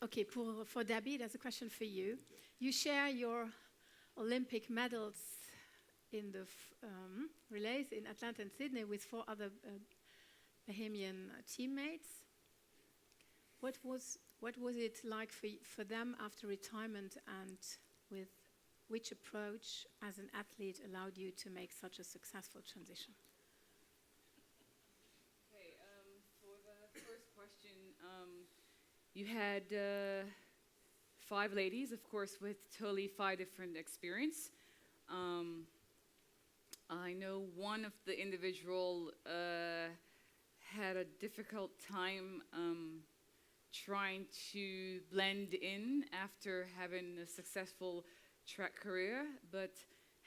Okay, for Debbie, there's a question for you. You share your Olympic medals in the relays in Atlanta and Sydney with 4 other Bahamian teammates. What was it like for them after retirement, and with which approach as an athlete allowed you to make such a successful transition? Okay, for the first question, you had 5 ladies, of course, with totally 5 different experience. I know one of the individual had a difficult time trying to blend in after having a successful track career, but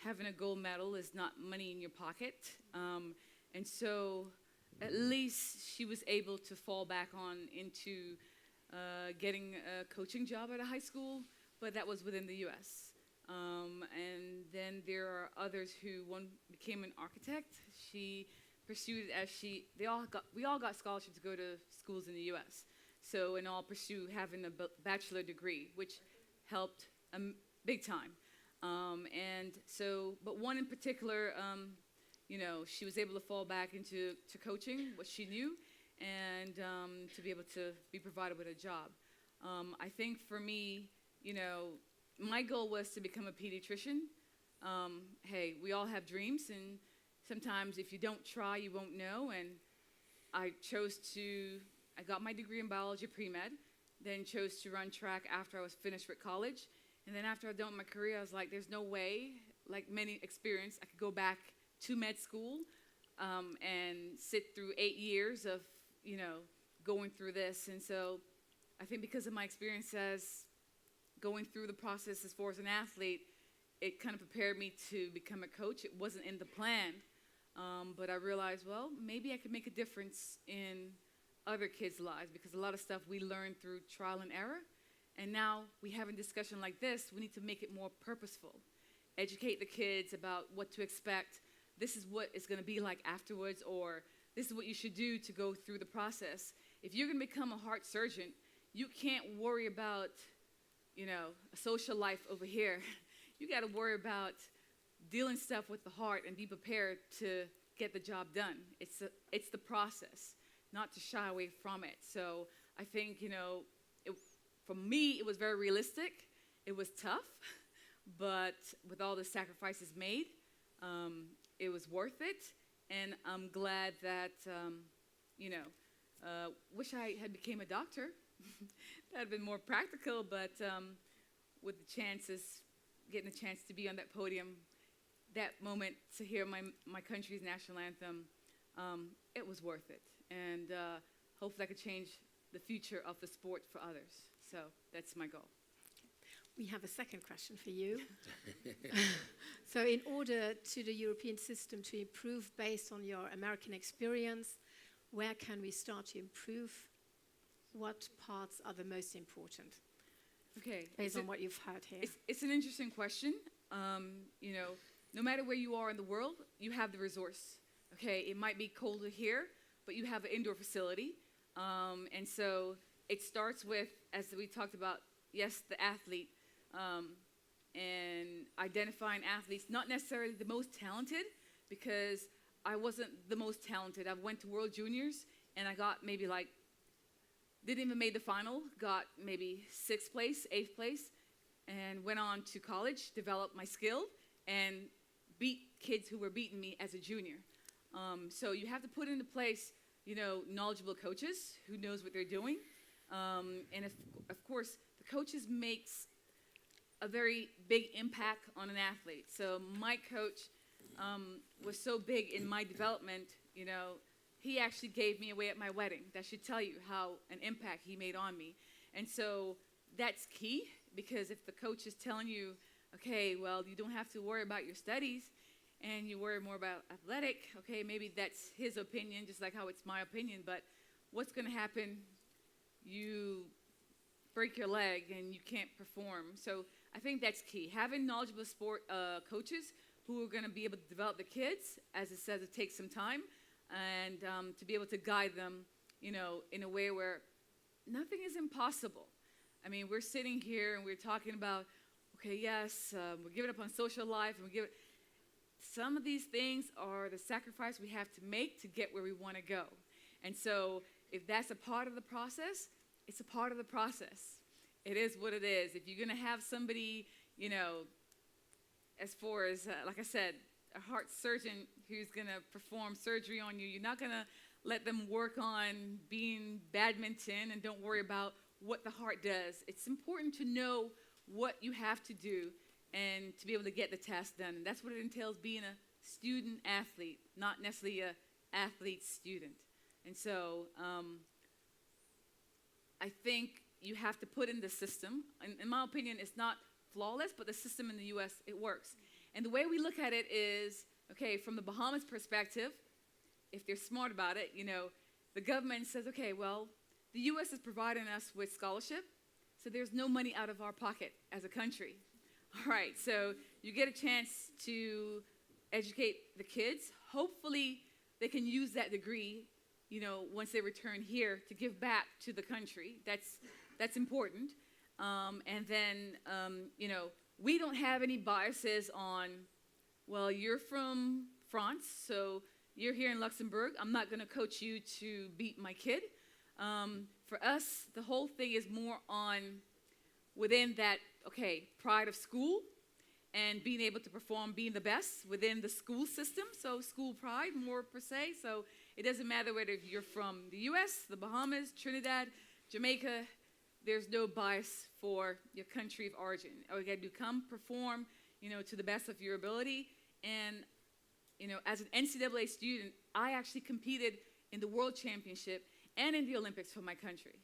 having a gold medal is not money in your pocket. And so at least she was able to fall back on into getting a coaching job at a high school, but that was within the U.S. And then there are others who, one became an architect. She pursued we all got scholarships to go to schools in the U.S. So, and all pursue having a bachelor degree, which helped big time. And so, but one in particular, she was able to fall back into coaching, what she knew, and to be able to be provided with a job. I think for me, my goal was to become a pediatrician. Hey, we all have dreams, and sometimes if you don't try, you won't know. And I got my degree in biology pre-med, then chose to run track after I was finished with college. And then after I'd done my career, I was like, there's no way, like many experience, I could go back to med school and sit through 8 years of, going through this. And so I think because of my experience as going through the process as far as an athlete, it kind of prepared me to become a coach. It wasn't in the plan, but I realized, well, maybe I could make a difference in other kids' lives, because a lot of stuff we learn through trial and error. And now we have a discussion like this, we need to make it more purposeful. Educate the kids about what to expect. This is what it's going to be like afterwards, or this is what you should do to go through the process. If you're going to become a heart surgeon, you can't worry about, a social life over here. You got to worry about dealing stuff with the heart and be prepared to get the job done. It's the process, not to shy away from it. So I think, for me, it was very realistic. It was tough, but with all the sacrifices made, it was worth it. And I'm glad that, wish I had became a doctor. That would have been more practical, but with the chances, getting a chance to be on that podium, that moment to hear my country's national anthem, it was worth it. And hopefully I could change the future of the sport for others. So that's my goal. We have a second question for you. So in order to the European system to improve based on your American experience, where can we start to improve? What parts are the most important? Okay. Based on what you've heard here. It's an interesting question. No matter where you are in the world, you have the resource. Okay, it might be colder here, but you have an indoor facility. And so it starts with, as we talked about, yes, the athlete, and identifying athletes, not necessarily the most talented, because I wasn't the most talented. I went to World Juniors, and I got maybe didn't even make the final, got maybe 6th place, 8th place, and went on to college, developed my skill, and beat kids who were beating me as a junior. So you have to put into place, knowledgeable coaches who knows what they're doing. And of course, the coaches makes a very big impact on an athlete. So my coach was so big in my development, he actually gave me away at my wedding. That should tell you how an impact he made on me. And so that's key, because if the coach is telling you, okay, well, you don't have to worry about your studies and you worry more about athletic, okay, maybe that's his opinion, just like how it's my opinion, but what's going to happen? You break your leg and you can't perform. So I think that's key. Having knowledgeable sport coaches who are going to be able to develop the kids, as it says, it takes some time, and to be able to guide them, in a way where nothing is impossible. I mean, we're sitting here and we're talking about, okay, yes, we're giving up on social life, and some of these things are the sacrifice we have to make to get where we want to go. And so if that's a part of the process, it's a part of the process. It is what it is. If you're going to have somebody, as far as, like I said, a heart surgeon who's going to perform surgery on you, you're not going to let them work on being badminton and don't worry about what the heart does. It's important to know what you have to do and to be able to get the task done. And that's what it entails, being a student athlete, not necessarily an athlete student. And so I think you have to put in the system. In my opinion, it's not flawless, but the system in the U.S., it works. And the way we look at it is, okay, from the Bahamas perspective, if they're smart about it, the government says, okay, well, the U.S. is providing us with scholarship, so there's no money out of our pocket as a country. All right, so you get a chance to educate the kids. Hopefully, they can use that degree, once they return here to give back to the country. That's important. And then, we don't have any biases on, well, you're from France, so you're here in Luxembourg. I'm not going to coach you to beat my kid. For us, the whole thing is more on within that, okay, pride of school and being able to perform, being the best within the school system. So school pride more per se. So it doesn't matter whether you're from the U.S., the Bahamas, Trinidad, Jamaica. There's no bias for your country of origin. All you got to do, come perform, to the best of your ability. And, as an NCAA student, I actually competed in the World Championship and in the Olympics for my country.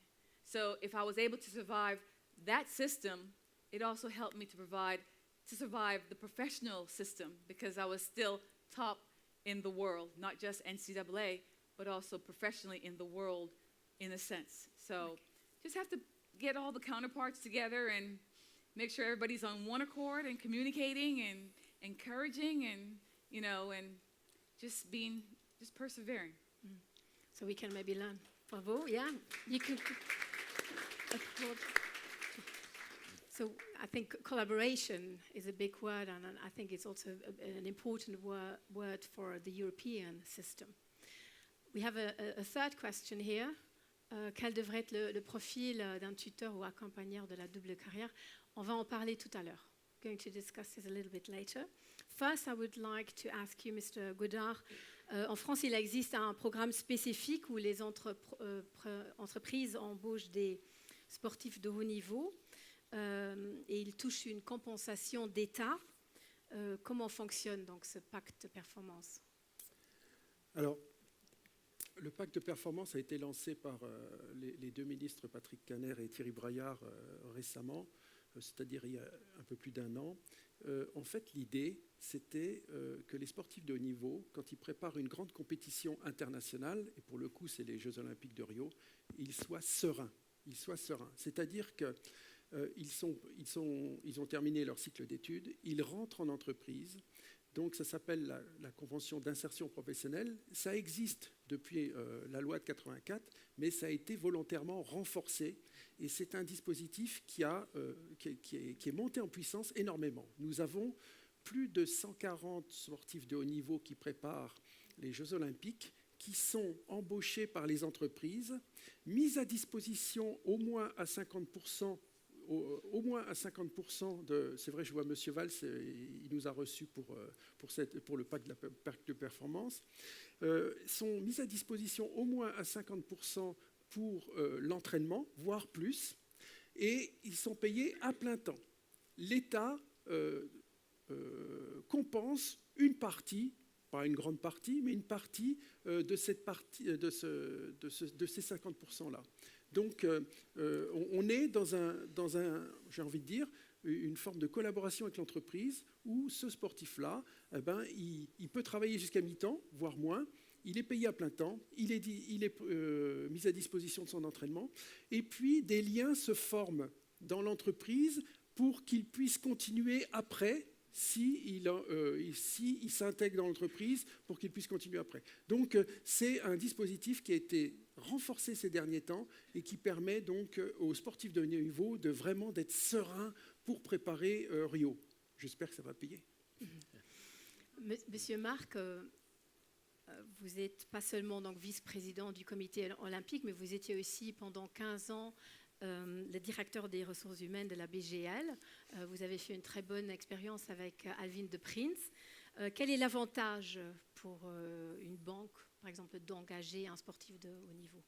So if I was able to survive that system, it also helped me to survive the professional system, because I was still top in the world, not just NCAA, but also professionally in the world in a sense. So just have to get all the counterparts together and make sure everybody's on one accord and communicating and encouraging and, and just persevering. So we can maybe learn. Bravo, yeah. You can applaud. So I think collaboration is a big word, and I think it's also an important word for the European system. We have a third question here. Quel devrait être le profil d'un tuteur ou accompagneur de la double carrière? On va en parler tout à l'heure. Going to discuss this a little bit later. First, I would like to ask you, Mr. Godard, en France, il existe un programme spécifique où les entreprises embauchent des sportifs de haut niveau et ils touchent une compensation d'État. Comment fonctionne donc ce pacte de performance? Alors, le pacte de performance a été lancé par les deux ministres Patrick Kanner et Thierry Braillard récemment, c'est-à-dire il y a un peu plus d'un an. En fait, l'idée, c'était que les sportifs de haut niveau, quand ils préparent une grande compétition internationale, et pour le coup, c'est les Jeux Olympiques de Rio, ils soient sereins. C'est-à-dire qu'ils ont terminé leur cycle d'études, ils rentrent en entreprise. Donc, ça s'appelle la convention d'insertion professionnelle. Ça existe depuis la loi de 84, mais ça a été volontairement renforcé. Et c'est un dispositif qui est monté en puissance énormément. Nous avons plus de 140 sportifs de haut niveau qui préparent les Jeux Olympiques, qui sont embauchés par les entreprises, mis à disposition au moins à 50%. Au moins à 50% c'est vrai, je vois M. Valls, il nous a reçus pour le pacte de performance, sont mis à disposition au moins à 50% pour l'entraînement, voire plus, et ils sont payés à plein temps. L'État compense une partie, pas une grande partie, mais une partie de ces 50%-là. Donc, on est dans un, j'ai envie de dire, une forme de collaboration avec l'entreprise où ce sportif-là, il peut travailler jusqu'à mi-temps, voire moins. Il est payé à plein temps, il est mis à disposition de son entraînement. Et puis, des liens se forment dans l'entreprise pour qu'il puisse continuer après, s'il s'intègre dans l'entreprise, pour qu'il puisse continuer après. Donc, c'est un dispositif qui a été renforcée ces derniers temps et qui permet donc aux sportifs de haut niveau de vraiment d'être sereins pour préparer Rio. J'espère que ça va payer. Monsieur Marc, vous n'êtes pas seulement donc vice-président du comité olympique, mais vous étiez aussi pendant 15 ans le directeur des ressources humaines de la BGL. Vous avez fait une très bonne expérience avec Alvin de Prins. Quel est l'avantage pour une banque, par exemple, d'engager un sportif de haut niveau?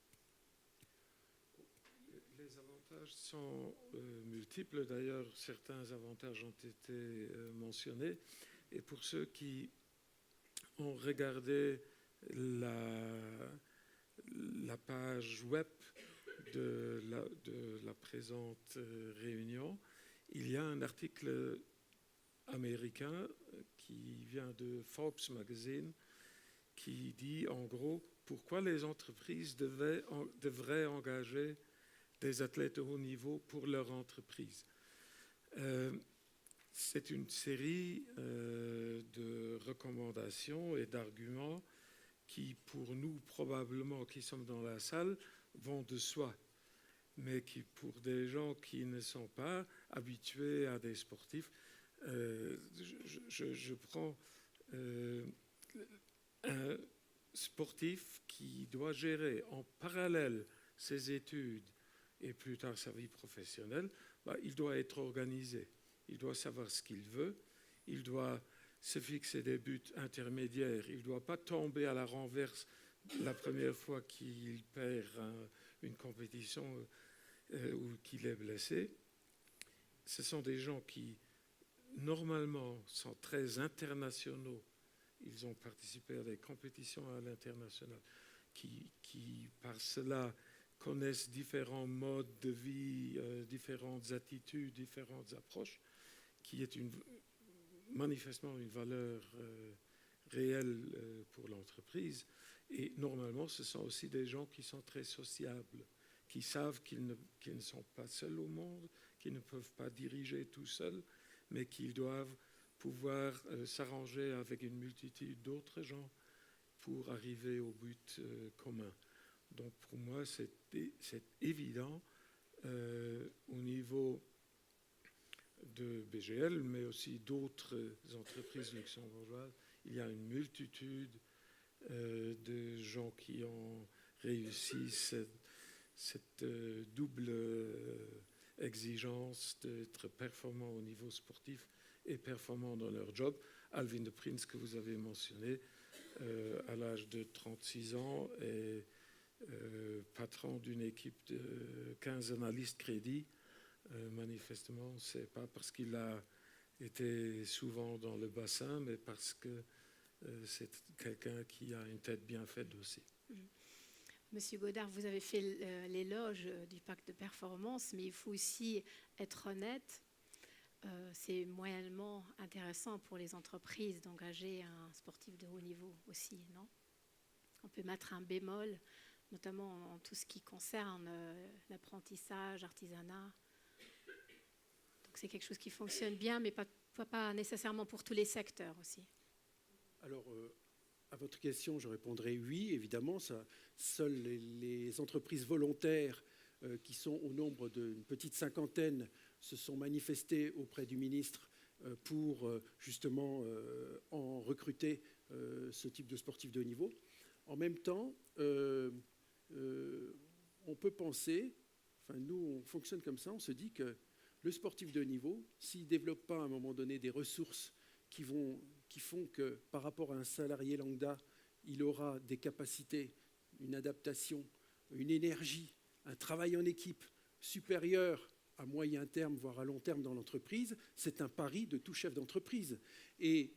Les avantages sont multiples. D'ailleurs, certains avantages ont été mentionnés. Et pour ceux qui ont regardé la page web de la présente réunion, il y a un article américain qui vient de Forbes Magazine qui dit en gros pourquoi les entreprises devraient engager des athlètes de haut niveau pour leur entreprise. C'est une série de recommandations et d'arguments qui, pour nous, probablement, qui sommes dans la salle, vont de soi, mais qui, pour des gens qui ne sont pas habitués à des sportifs, je prends un sportif qui doit gérer en parallèle ses études et plus tard sa vie professionnelle, il doit être organisé. Il doit savoir ce qu'il veut, il doit se fixer des buts intermédiaires, il ne doit pas tomber à la renverse la première fois qu'il perd une compétition ou qu'il est blessé. Ce sont des gens qui, normalement, sont très internationaux. Ils ont participé à des compétitions à l'international, qui par cela connaissent différents modes de vie, différentes attitudes, différentes approches, qui est manifestement une valeur réelle pour l'entreprise. Et normalement, ce sont aussi des gens qui sont très sociables, qui savent qu'ils ne sont pas seuls au monde, qu'ils ne peuvent pas diriger tout seuls, mais qu'ils doivent pouvoir s'arranger avec une multitude d'autres gens pour arriver au but commun. Donc pour moi, c'est évident au niveau de BGL, mais aussi d'autres entreprises luxembourgeoises. Il y a une multitude de gens qui ont réussi cette double exigence d'être performants au niveau sportif et performants dans leur job. Alvin de Prins, que vous avez mentionné, à l'âge de 36 ans, est patron d'une équipe de 15 analystes crédits. Manifestement, ce n'est pas parce qu'il a été souvent dans le bassin, mais parce que c'est quelqu'un qui a une tête bien faite aussi. Monsieur Godard, vous avez fait l'éloge du pacte de performance, mais il faut aussi être honnête. C'est moyennement intéressant pour les entreprises d'engager un sportif de haut niveau aussi, non? On peut mettre un bémol, notamment en tout ce qui concerne l'apprentissage, l'artisanat. Donc c'est quelque chose qui fonctionne bien, mais pas nécessairement pour tous les secteurs aussi. Alors, à votre question, je répondrai oui, évidemment. Seules les entreprises volontaires qui sont au nombre d'une petite cinquantaine se sont manifestées auprès du ministre pour justement en recruter ce type de sportifs de haut niveau. En même temps, on peut penser, enfin nous on fonctionne comme ça, on se dit que le sportif de haut niveau, s'il ne développe pas à un moment donné des ressources qui font que par rapport à un salarié lambda, il aura des capacités, une adaptation, une énergie, un travail en équipe supérieur à moyen terme, voire à long terme dans l'entreprise, c'est un pari de tout chef d'entreprise. Et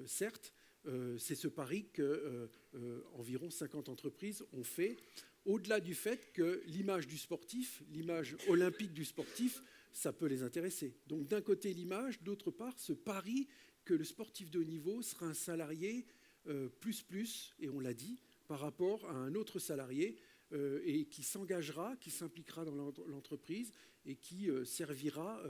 certes, c'est ce pari qu'environ 50 entreprises ont fait, au-delà du fait que l'image du sportif, l'image olympique du sportif, ça peut les intéresser. Donc d'un côté l'image, d'autre part ce pari que le sportif de haut niveau sera un salarié plus, et on l'a dit, par rapport à un autre salarié et qui s'engagera, qui s'impliquera dans l'entreprise et qui servira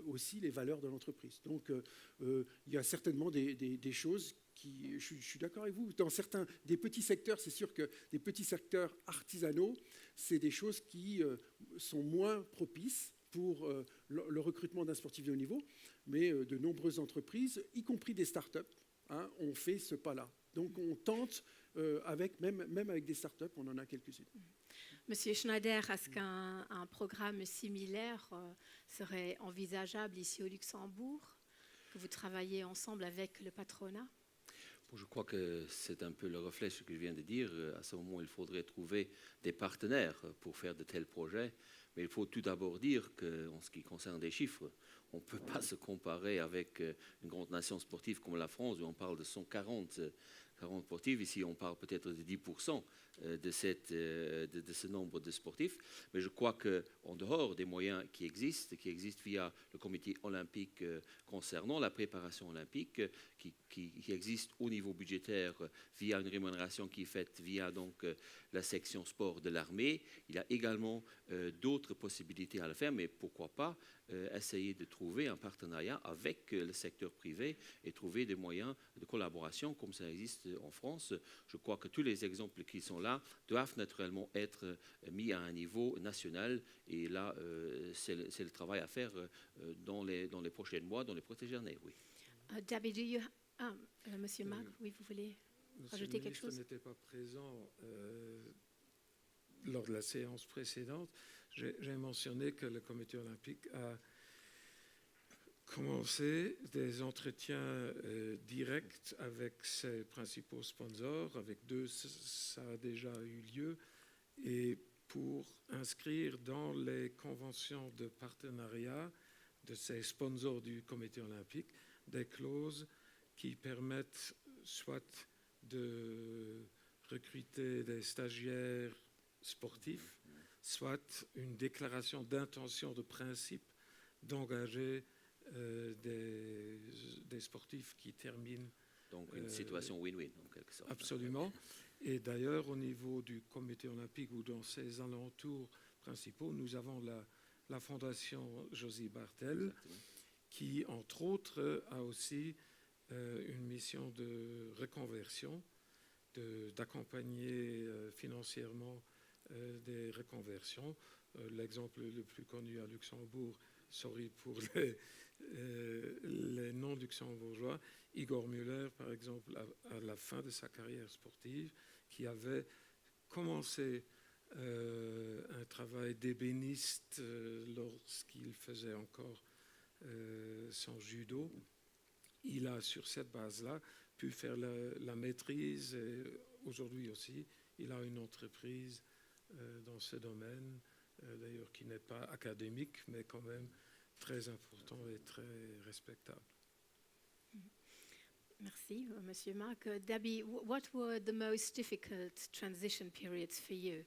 aussi les valeurs de l'entreprise. Donc il y a certainement des choses je suis d'accord avec vous. Dans certains des petits secteurs, c'est sûr que des petits secteurs artisanaux, c'est des choses qui sont moins propices pour le recrutement d'un sportif de haut niveau. Mais de nombreuses entreprises, y compris des startups, hein, ont fait ce pas-là. Donc on tente même avec des startups, on en a quelques-unes. Monsieur Schneider, est-ce qu'un programme similaire serait envisageable ici au Luxembourg, que vous travaillez ensemble avec le patronat? Bon, je crois que c'est un peu le reflet de ce que je viens de dire. À ce moment, il faudrait trouver des partenaires pour faire de tels projets. Mais il faut tout d'abord dire qu'en ce qui concerne des chiffres, on ne peut pas se comparer avec une grande nation sportive comme la France, où on parle de 140 sportifs. Ici, on parle peut-être de 10% de ce nombre de sportifs. Mais je crois qu'en dehors des moyens qui existent via le comité olympique concernant la préparation olympique, qui existe au niveau budgétaire via une rémunération qui est faite via donc la section sport de l'armée, il y a également d'autres possibilités à le faire, mais pourquoi pas essayer de trouver un partenariat avec le secteur privé et trouver des moyens de collaboration comme ça existe en France. Je crois que tous les exemples qui sont là doivent naturellement être mis à un niveau national et là, c'est le travail à faire dans les prochains mois, dans les prochaines années, oui. Debbie, Monsieur Marc, oui, vous voulez rajouter quelque chose? Le ministre n'était pas présent lors de la séance précédente. J'ai mentionné que le comité olympique a commencé des entretiens directs avec ses principaux sponsors. Avec 2, ça a déjà eu lieu. Et pour inscrire dans les conventions de partenariat de ces sponsors du comité olympique des clauses qui permettent soit de recruter des stagiaires sportifs, soit une déclaration d'intention de principe d'engager des sportifs qui terminent. Donc une situation win-win en quelque sorte. Absolument. Et d'ailleurs, au niveau du comité olympique ou dans ses alentours principaux, nous avons la fondation Josy Bartel, qui, entre autres, a aussi une mission de reconversion, d'accompagner financièrement des reconversions. L'exemple le plus connu à Luxembourg, sorry pour les non-luxembourgeois, Igor Müller, par exemple, à la fin de sa carrière sportive, qui avait commencé un travail d'ébéniste lorsqu'il faisait encore son judo. Il a, sur cette base-là, pu faire la maîtrise et aujourd'hui aussi, il a une entreprise dans ce domaine, d'ailleurs qui n'est pas académique, mais quand même très important et très respectable. Merci, Monsieur Marc. Debbie, what were the most difficult transition periods for you?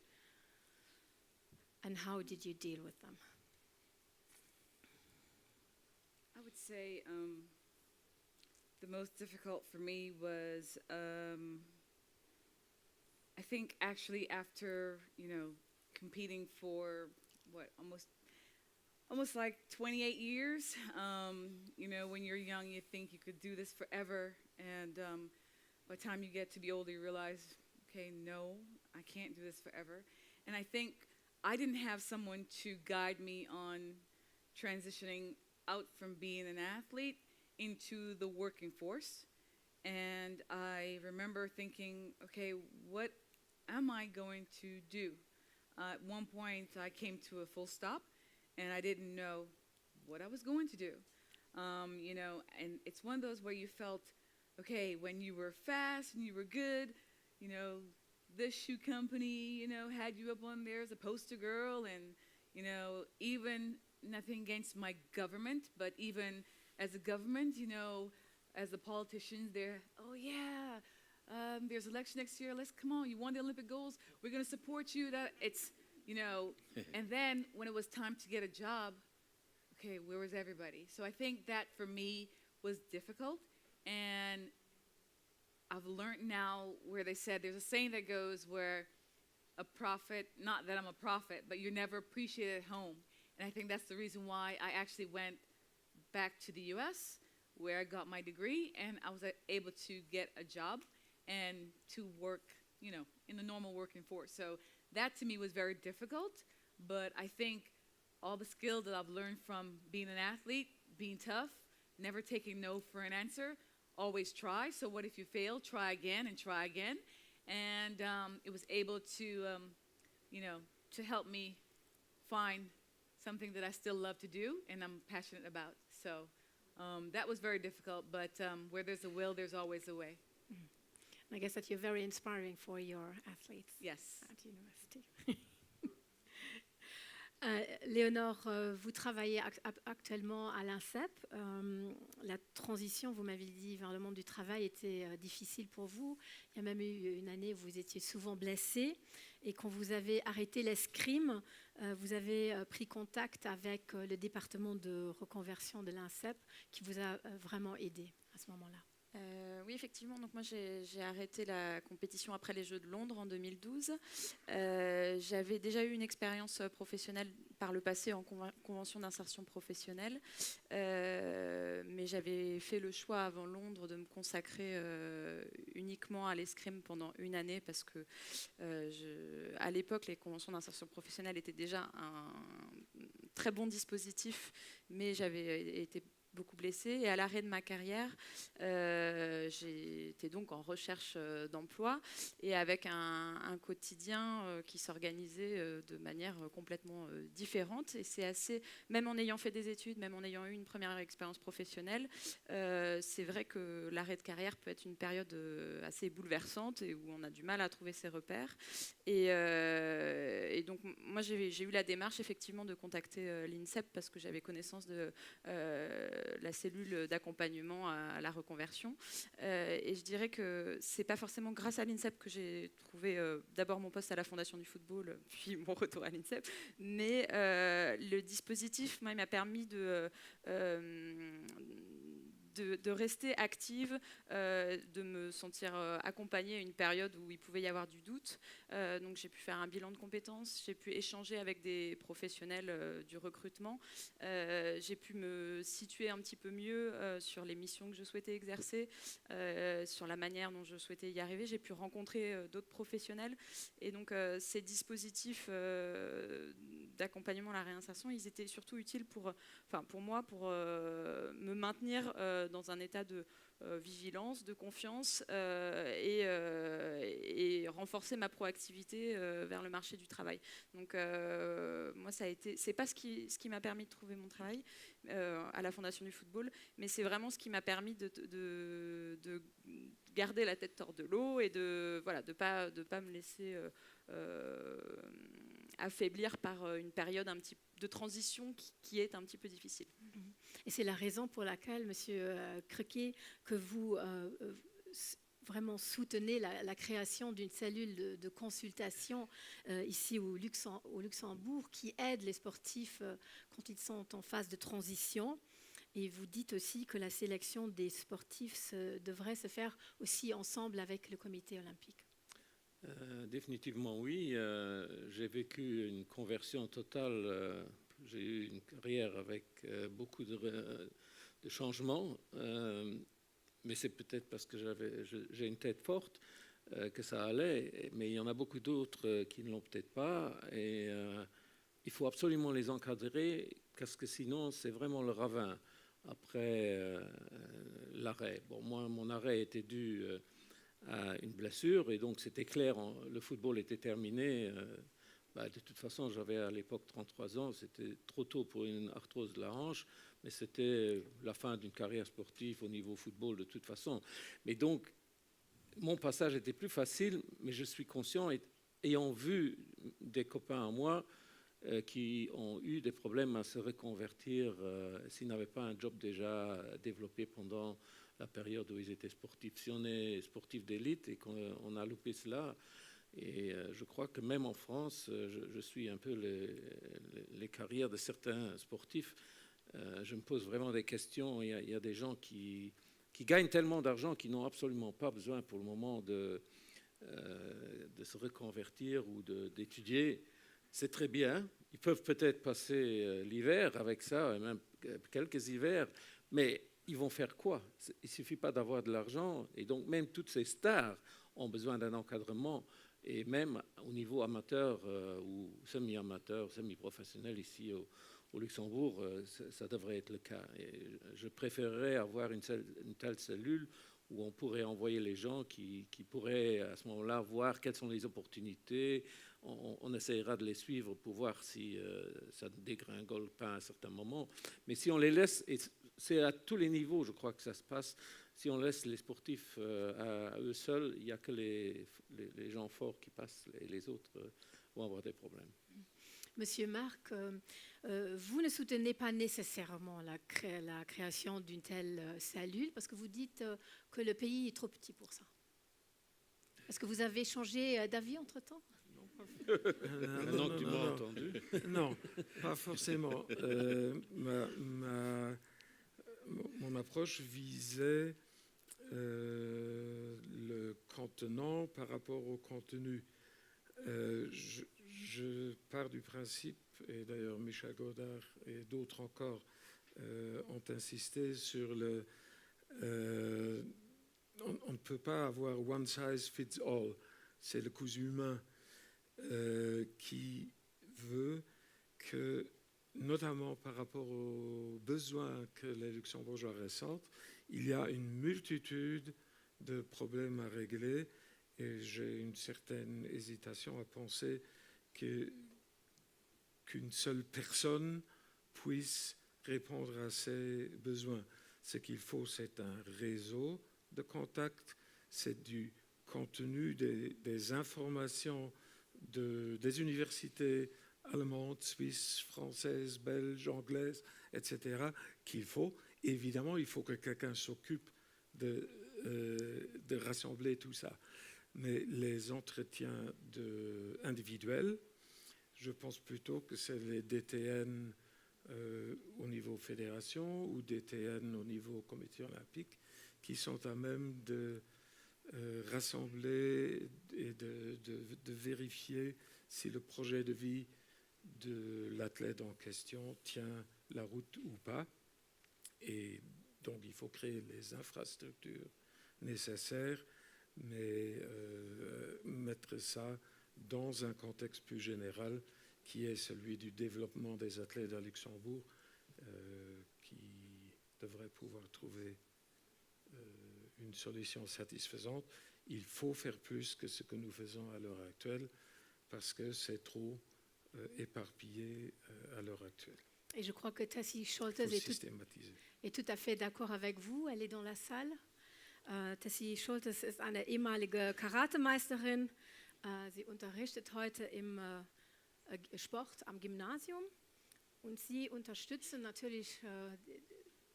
And how did you deal with them? I would say the most difficult for me was, I think actually after, competing for almost like 28 years. When you're young, you think you could do this forever. And by the time you get to be older, you realize, okay, no, I can't do this forever. And I think I didn't have someone to guide me on transitioning out from being an athlete into the working force. And I remember thinking, okay, what am I going to do? At one point, I came to a full stop, and I didn't know what I was going to do. And it's one of those where you felt, okay, when you were fast and you were good, this shoe company, had you up on there as a poster girl, and, even nothing against my government, but even as a government, as the politicians, they're, oh yeah, there's election next year, come on, you won the Olympic goals, we're going to support you. That it's, and then when it was time to get a job, okay, where was everybody? So I think that for me was difficult, and I've learned now where they said, there's a saying that goes where a prophet, not that I'm a prophet, but you're never appreciated at home. And I think that's the reason why I actually went back to the U.S., where I got my degree, and I was able to get a job and to work, you know, in the normal working force. So that to me was very difficult, but I think all the skills that I've learned from being an athlete, being tough, never taking no for an answer, always try. So what if you fail? Try again and try again. And it was able to, you know, to help me find something that I still love to do and I'm passionate about. So that was very difficult, but where there's a will, there's always a way. I guess that you're very inspiring for your athletes Yes. at university. Léonore, vous travaillez actuellement à l'INSEP. La transition, vous m'avez dit, vers le monde du travail était difficile pour vous. Il y a même eu une année où vous étiez souvent blessée. Et quand vous avez arrêté l'escrime, vous avez pris contact avec le département de reconversion de l'INSEP qui vous a vraiment aidé à ce moment-là. Oui, effectivement. Donc moi, j'ai arrêté la compétition après les Jeux de Londres en 2012. J'avais déjà eu une expérience professionnelle par le passé en convention d'insertion professionnelle, mais j'avais fait le choix avant Londres de me consacrer uniquement à l'escrime pendant une année parce que à l'époque, les conventions d'insertion professionnelle étaient déjà un très bon dispositif, mais j'avais été beaucoup blessée et à l'arrêt de ma carrière, j'étais donc en recherche d'emploi et avec un quotidien qui s'organisait de manière complètement différente. Et c'est assez, même en ayant fait des études, même en ayant eu une première expérience professionnelle, c'est vrai que l'arrêt de carrière peut être une période assez bouleversante et où on a du mal à trouver ses repères. Et donc moi j'ai eu la démarche effectivement de contacter l'INSEP parce que j'avais connaissance de la cellule d'accompagnement à la reconversion. Et je dirais que c'est pas forcément grâce à l'INSEP que j'ai trouvé d'abord mon poste à la Fondation du football, puis mon retour à l'INSEP, mais le dispositif, moi, il m'a permis de rester active, de me sentir accompagnée à une période où il pouvait y avoir du doute. Donc j'ai pu faire un bilan de compétences, j'ai pu échanger avec des professionnels du recrutement, j'ai pu me situer un petit peu mieux sur les missions que je souhaitais exercer, sur la manière dont je souhaitais y arriver. J'ai pu rencontrer d'autres professionnels et donc ces dispositifs d'accompagnement à la réinsertion, ils étaient surtout utiles pour moi, pour me maintenir dans un état de vigilance, de confiance et renforcer ma proactivité vers le marché du travail. Donc moi, ça a été, c'est pas ce qui m'a permis de trouver mon travail à la Fondation du football, mais c'est vraiment ce qui m'a permis de garder la tête hors de l'eau et de pas me laisser affaiblir par une période de transition qui est un petit peu difficile. Et c'est la raison pour laquelle, Monsieur Crequet, que vous vraiment soutenez la création d'une cellule de consultation ici au Luxembourg qui aide les sportifs quand ils sont en phase de transition. Et vous dites aussi que la sélection des sportifs devrait se faire aussi ensemble avec le comité olympique. Définitivement oui. J'ai vécu une conversion totale. J'ai eu une carrière avec beaucoup de changements, mais c'est peut-être parce que j'ai une tête forte que ça allait, mais il y en a beaucoup d'autres qui ne l'ont peut-être pas, et il faut absolument les encadrer, parce que sinon c'est vraiment le ravin après l'arrêt. Bon, moi, mon arrêt était dû à une blessure, et donc c'était clair, le football était terminé. De toute façon, j'avais à l'époque 33 ans, c'était trop tôt pour une arthrose de la hanche, mais c'était la fin d'une carrière sportive au niveau football de toute façon. Mais donc, mon passage était plus facile, mais je suis conscient, ayant vu des copains à moi qui ont eu des problèmes à se reconvertir s'ils n'avaient pas un job déjà développé pendant la période où ils étaient sportifs. Si on est sportif d'élite et qu'on a loupé cela, et je crois que même en France, je suis un peu les carrières de certains sportifs. Je me pose vraiment des questions. Il y a des gens qui gagnent tellement d'argent qu'ils n'ont absolument pas besoin pour le moment de se reconvertir ou d'étudier. C'est très bien. Ils peuvent peut-être passer l'hiver avec ça, et même quelques hivers, mais ils vont faire quoi? Il ne suffit pas d'avoir de l'argent. Et donc, même toutes ces stars ont besoin d'un encadrement. Et même au niveau amateur ou semi-amateur, semi-professionnel ici au Luxembourg, ça devrait être le cas. Et je préférerais avoir une telle cellule où on pourrait envoyer les gens qui pourraient à ce moment-là voir quelles sont les opportunités. On essaiera de les suivre pour voir si ça ne dégringole pas à un certain moment. Mais si on les laisse, et c'est à tous les niveaux, je crois que ça se passe, si on laisse les sportifs à eux seuls, il n'y a que les gens forts qui passent et les autres vont avoir des problèmes. Monsieur Marc, vous ne soutenez pas nécessairement la création d'une telle cellule parce que vous dites que le pays est trop petit pour ça. Est-ce que vous avez changé d'avis entre-temps? Maintenant que tu m'as entendu. Non, pas forcément. Mon approche visait le contenant par rapport au contenu. Je pars du principe, et d'ailleurs Michel Godard et d'autres encore ont insisté sur le... on ne peut pas avoir one size fits all. C'est le cousu humain qui veut que, notamment par rapport aux besoins que les Luxembourgeois ressentent, il y a une multitude de problèmes à régler et j'ai une certaine hésitation à penser qu'une seule personne puisse répondre à ces besoins. Ce qu'il faut, c'est un réseau de contacts, c'est du contenu, des informations des universités allemandes, suisses, françaises, belges, anglaises, etc. qu'il faut. Évidemment, il faut que quelqu'un s'occupe de rassembler tout ça. Mais les entretiens individuels, je pense plutôt que c'est les DTN au niveau fédération ou DTN au niveau comité olympique qui sont à même de rassembler et de vérifier si le projet de vie de l'athlète en question tient la route ou pas. Et donc, il faut créer les infrastructures nécessaires, mais mettre ça dans un contexte plus général qui est celui du développement des athlètes à Luxembourg, qui devrait pouvoir trouver une solution satisfaisante. Il faut faire plus que ce que nous faisons à l'heure actuelle parce que c'est trop éparpillé à l'heure actuelle. Et je crois que Tessie Scholtes est tout à fait d'accord avec vous. Elle est dans la salle. Tessie Scholtes ist eine ehemalige Karatemeisterin. Sie unterrichtet heute im Sport am Gymnasium. Und sie unterstützen natürlich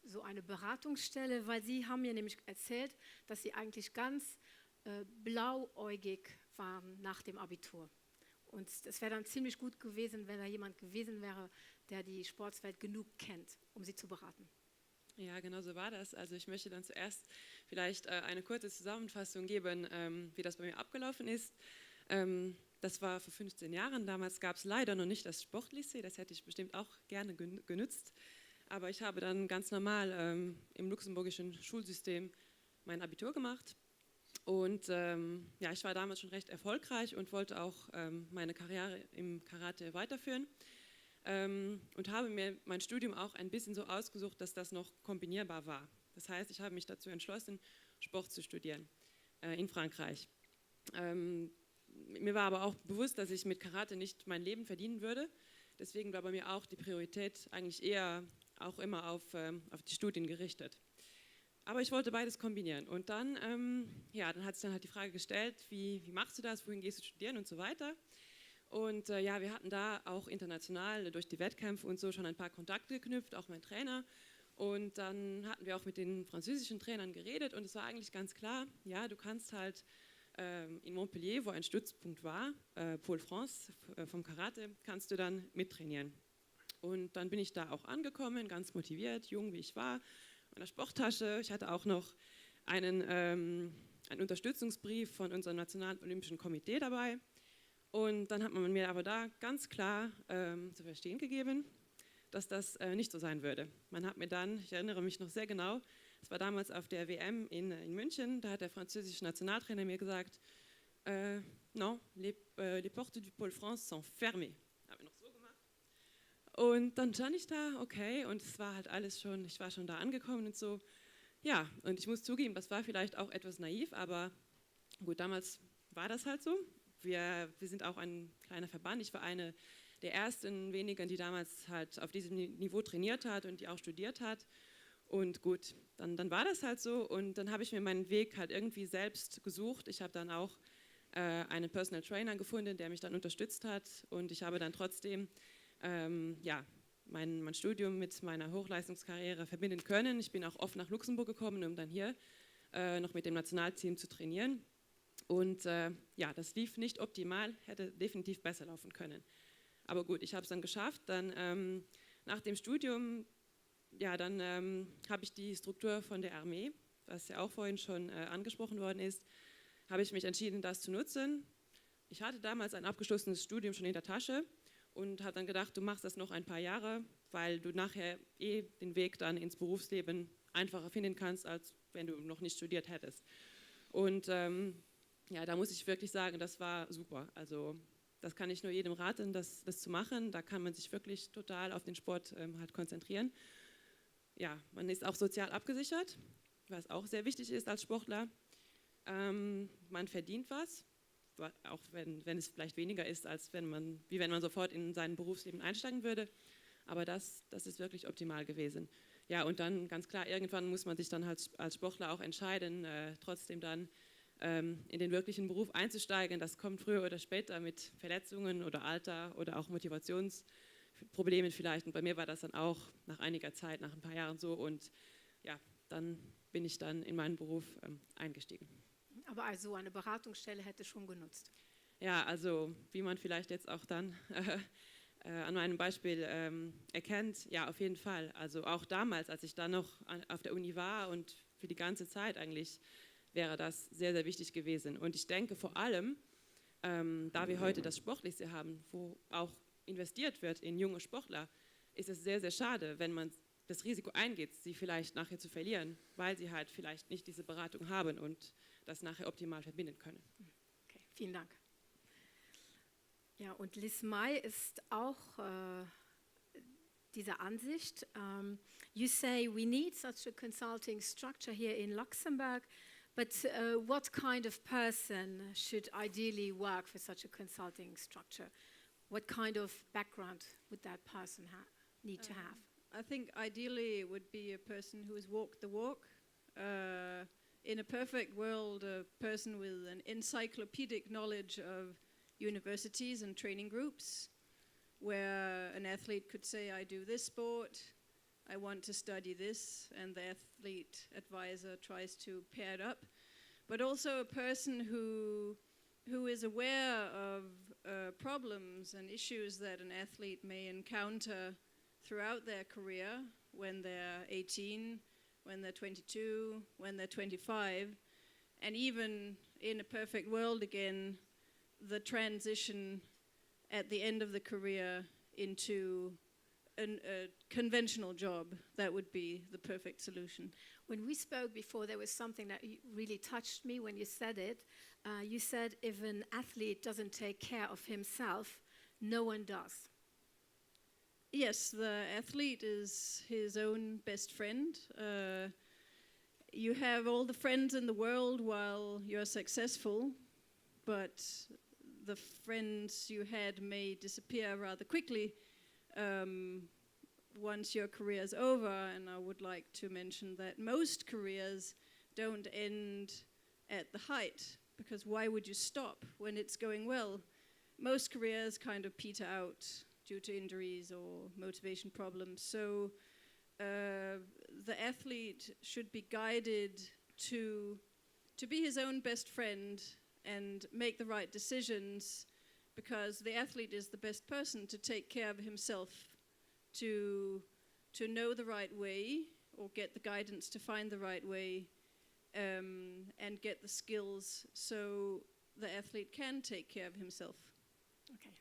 so eine Beratungsstelle, weil sie haben mir nämlich erzählt, dass sie eigentlich ganz blauäugig waren nach dem Abitur. Und es wäre dann ziemlich gut gewesen, wenn da jemand gewesen wäre, der die Sportswelt genug kennt, um sie zu beraten. Ja, genau so war das. Also ich möchte dann zuerst vielleicht eine kurze Zusammenfassung geben, wie das bei mir abgelaufen ist. Das war vor 15 Jahren. Damals gab es leider noch nicht das Sportlycée. Das hätte ich bestimmt auch gerne genützt. Aber ich habe dann ganz normal im luxemburgischen Schulsystem mein Abitur gemacht. Und ja, ich war damals schon recht erfolgreich und wollte auch meine Karriere im Karate weiterführen. Und habe mir mein Studium auch ein bisschen so ausgesucht, dass das noch kombinierbar war. Das heißt, ich habe mich dazu entschlossen, Sport zu studieren in Frankreich. Mir war aber auch bewusst, dass ich mit Karate nicht mein Leben verdienen würde. Deswegen war bei mir auch die Priorität eigentlich eher auch immer auf die Studien gerichtet. Aber ich wollte beides kombinieren. Und dann, ja, dann hat sich dann halt die Frage gestellt, wie machst du das, wohin gehst du studieren und so weiter. Und ja, wir hatten da auch international durch die Wettkämpfe und so schon ein paar Kontakte geknüpft, auch mein Trainer. Und dann hatten wir auch mit den französischen Trainern geredet und es war eigentlich ganz klar, ja, du kannst halt in Montpellier, wo ein Stützpunkt war, Pôle France vom Karate, kannst du dann mittrainieren. Und dann bin ich da auch angekommen, ganz motiviert, jung wie ich war, in der Sporttasche. Ich hatte auch noch einen Unterstützungsbrief von unserem Nationalen Olympischen Komitee dabei. Und dann hat man mir aber da ganz klar zu verstehen gegeben, dass das nicht so sein würde. Man hat mir dann, ich erinnere mich noch sehr genau, Es war damals auf der WM in München, da hat der französische Nationaltrainer mir gesagt, non, les portes du Pôle France sont fermées. Habe ich noch so gemacht. Und dann stand ich da, okay, und es war halt alles schon, ich war schon da angekommen und so. Ja, und ich muss zugeben, das war vielleicht auch etwas naiv, aber gut, damals war das halt so. Wir sind auch ein kleiner Verband. Ich war eine der ersten wenigen, die damals halt auf diesem Niveau trainiert hat und die auch studiert hat. Und gut, dann war das halt so und dann habe ich mir meinen Weg halt irgendwie selbst gesucht. Ich habe dann auch einen Personal Trainer gefunden, der mich dann unterstützt hat und ich habe dann trotzdem mein Studium mit meiner Hochleistungskarriere verbinden können. Ich bin auch oft nach Luxemburg gekommen, um dann hier noch mit dem Nationalteam zu trainieren. Und das lief nicht optimal, hätte definitiv besser laufen können. Aber gut, ich habe es dann geschafft. Dann nach dem Studium, habe ich die Struktur von der Armee, was ja auch vorhin schon angesprochen worden ist, habe ich mich entschieden, das zu nutzen. Ich hatte damals ein abgeschlossenes Studium schon in der Tasche und habe dann gedacht, du machst das noch ein paar Jahre, weil du nachher den Weg dann ins Berufsleben einfacher finden kannst, als wenn du noch nicht studiert hättest. Und da muss ich wirklich sagen, das war super. Also das kann ich nur jedem raten, das zu machen. Da kann man sich wirklich total auf den Sport halt konzentrieren. Ja, man ist auch sozial abgesichert, was auch sehr wichtig ist als Sportler. Man verdient was, auch wenn es vielleicht weniger ist, als wenn man sofort in sein Berufsleben einsteigen würde. Aber das ist wirklich optimal gewesen. Ja, und dann ganz klar, irgendwann muss man sich dann halt als Sportler auch entscheiden, trotzdem dann in den wirklichen Beruf einzusteigen. Das kommt früher oder später mit Verletzungen oder Alter oder auch Motivationsproblemen vielleicht. Und bei mir war das dann auch nach einiger Zeit, nach ein paar Jahren so. Und ja, dann bin ich dann in meinen Beruf eingestiegen. Aber also eine Beratungsstelle hätte schon genutzt. Ja, also wie man vielleicht jetzt auch dann an meinem Beispiel erkennt, ja, auf jeden Fall. Also auch damals, als ich dann noch auf der Uni war und für die ganze Zeit eigentlich, wäre das sehr, sehr wichtig gewesen. Und ich denke vor allem, da wir heute das Sportliche haben, wo auch investiert wird in junge Sportler, ist es sehr, sehr schade, wenn man das Risiko eingeht, sie vielleicht nachher zu verlieren, weil sie halt vielleicht nicht diese Beratung haben und das nachher optimal verbinden können. Okay, vielen Dank. Ja, und Liz May ist auch dieser Ansicht. You say we need such a consulting structure here in Luxembourg, but what kind of person should ideally work for such a consulting structure? What kind of background would that person need to have? I think ideally it would be a person who has walked the walk. In a perfect world, a person with an encyclopedic knowledge of universities and training groups, where an athlete could say, I do this sport, I want to study this, and the athlete advisor tries to pair it up. But also a person who is aware of problems and issues that an athlete may encounter throughout their career when they're 18, when they're 22, when they're 25, and even in a perfect world again, the transition at the end of the career into a conventional job. That would be the perfect solution. When we spoke before, there was something that really touched me when you said it. You said if an athlete doesn't take care of himself, no one does. Yes, the athlete is his own best friend. You have all the friends in the world while you're successful, but the friends you had may disappear rather quickly once your career is over. And I would like to mention that most careers don't end at the height, because why would you stop when it's going well? Most careers kind of peter out due to injuries or motivation problems. So the athlete should be guided to be his own best friend and make the right decisions, because the athlete is the best person to take care of himself, to know the right way or get the guidance to find the right way, and get the skills so the athlete can take care of himself. Okay.